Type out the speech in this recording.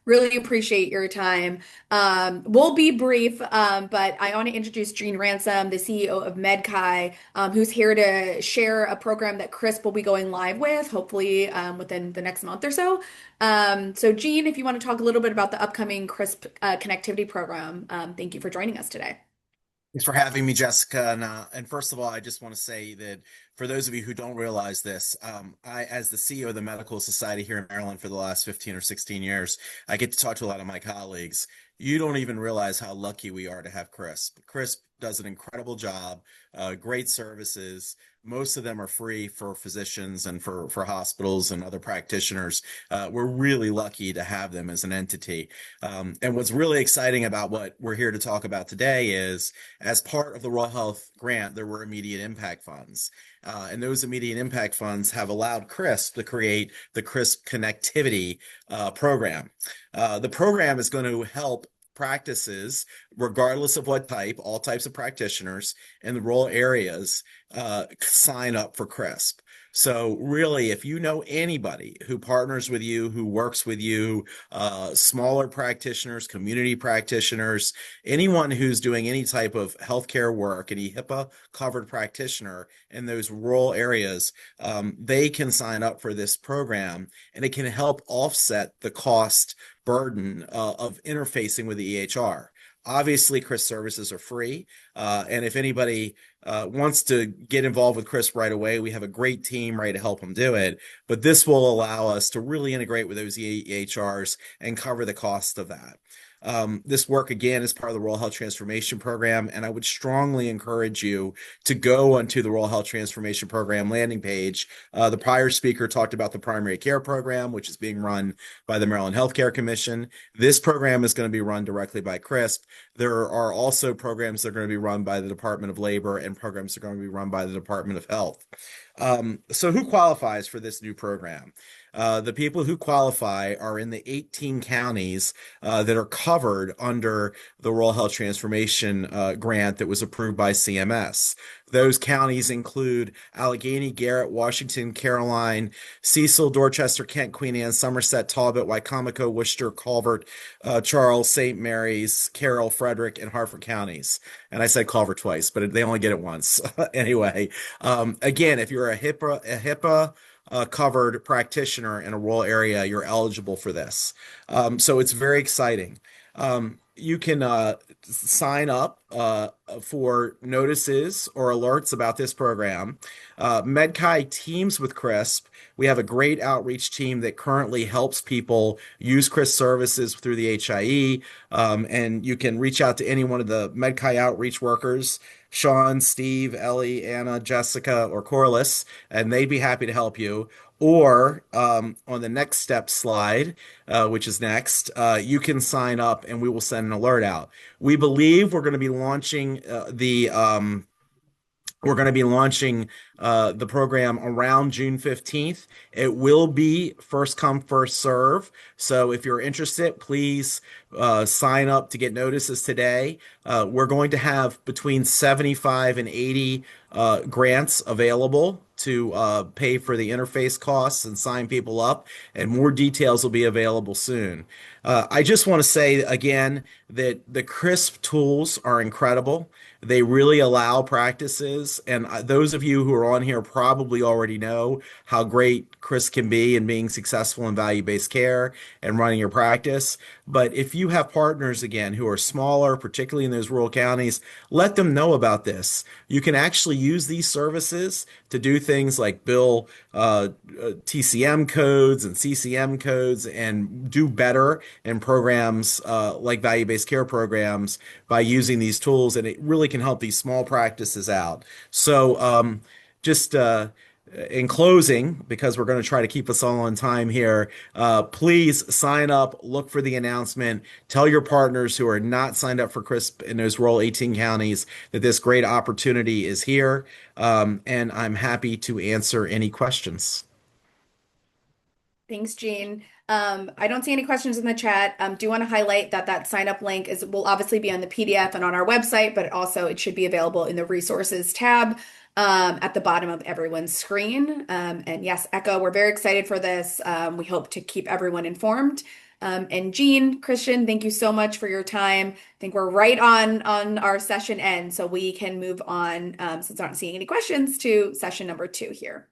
Really appreciate your time. We'll be brief, but I want to introduce Gene Ransom, the CEO of MedKai, who's here to share a program that CRISP will be going live with, hopefully within the next month or so. So, Gene, if you want to talk a little bit about the upcoming CRISP connectivity program, thank you for joining us today. Thanks for having me, Jessica. And first of all, I just want to say that for those of you who don't realize this, as the CEO of the Medical Society here in Maryland for the last 15 or 16 years, I get to talk to a lot of my colleagues. You don't even realize how lucky we are to have CRISP. CRISP does an incredible job, great services. Most of them are free for physicians and for hospitals and other practitioners. We're really lucky to have them as an entity. And what's really exciting about what we're here to talk about today is, as part of the Rural Health Grant, there were immediate impact funds. And those immediate impact funds have allowed CRISP to create the CRISP Connectivity program. The program is going to help practices, regardless of what type, all types of practitioners in the rural areas sign up for CRISP. So really, if you know anybody who partners with you, who works with you, smaller practitioners, community practitioners, anyone who's doing any type of healthcare work, any HIPAA covered practitioner in those rural areas, they can sign up for this program, and it can help offset the cost burden of interfacing with the EHR. Obviously, CRISP services are free, and if anybody wants to get involved with CRISP right away, we have a great team ready to help them do it. But this will allow us to really integrate with those EHRs and cover the cost of that. This work, again, is part of the Rural Health Transformation Program, and I would strongly encourage you to go onto the Rural Health Transformation Program landing page. The prior speaker talked about the primary care program, which is being run by the Maryland Healthcare Commission. This program is going to be run directly by CRISP. There are also programs that are going to be run by the Department of Labor, and programs that are going to be run by the Department of Health. So who qualifies for this new program? The people who qualify are in the 18 counties that are covered under the Rural Health Transformation Grant that was approved by CMS. Those counties include Allegheny, Garrett, Washington, Caroline, Cecil, Dorchester, Kent, Queen Anne, Somerset, Talbot, Wycomico, Worcester, Calvert, Charles, St. Mary's, Carroll, Frederick, and Harford counties. And I said Calvert twice, but they only get it once. Anyway, again, if you're a HIPAA covered practitioner in a rural area, you're eligible for this. So it's very exciting. You can sign up for notices or alerts about this program. MedKai teams with CRISP. We have a great outreach team that currently helps people use CRISP services through the HIE. And you can reach out to any one of the MedKai outreach workers, Sean, Steve, Ellie, Anna, Jessica, or Corliss, and they'd be happy to help you. Or on the next step slide, which is next, you can sign up and we will send an alert out. We believe we're going to be launching the program around June 15th. It will be first come, first serve. So if you're interested, please sign up to get notices today. We're going to have between 75 and 80 grants available to pay for the interface costs and sign people up, and more details will be available soon. I just want to say again that the CRISP tools are incredible. They really allow practices, and those of you who are on here probably already know how great CRISP can be in being successful in value-based care and running your practice. But if you have partners, again, who are smaller, particularly in those rural counties, let them know about this. You can actually use these services to do things like bill TCM codes and CCM codes and do better in programs like value-based care programs by using these tools. And it really can help these small practices out. So just in closing, because we're going to try to keep us all on time here, please sign up, look for the announcement, tell your partners who are not signed up for CRISP in those rural 18 counties that this great opportunity is here. And I'm happy to answer any questions. Thanks, Jean. I don't see any questions in the chat. Do want to highlight that sign up link will obviously be on the PDF and on our website, but also it should be available in the resources tab at the bottom of everyone's screen. And yes, Echo, we're very excited for this. We hope to keep everyone informed. And Jean, Christian, thank you so much for your time. I think we're right on our session end, so we can move on, since I'm not seeing any questions, to session number 2 here.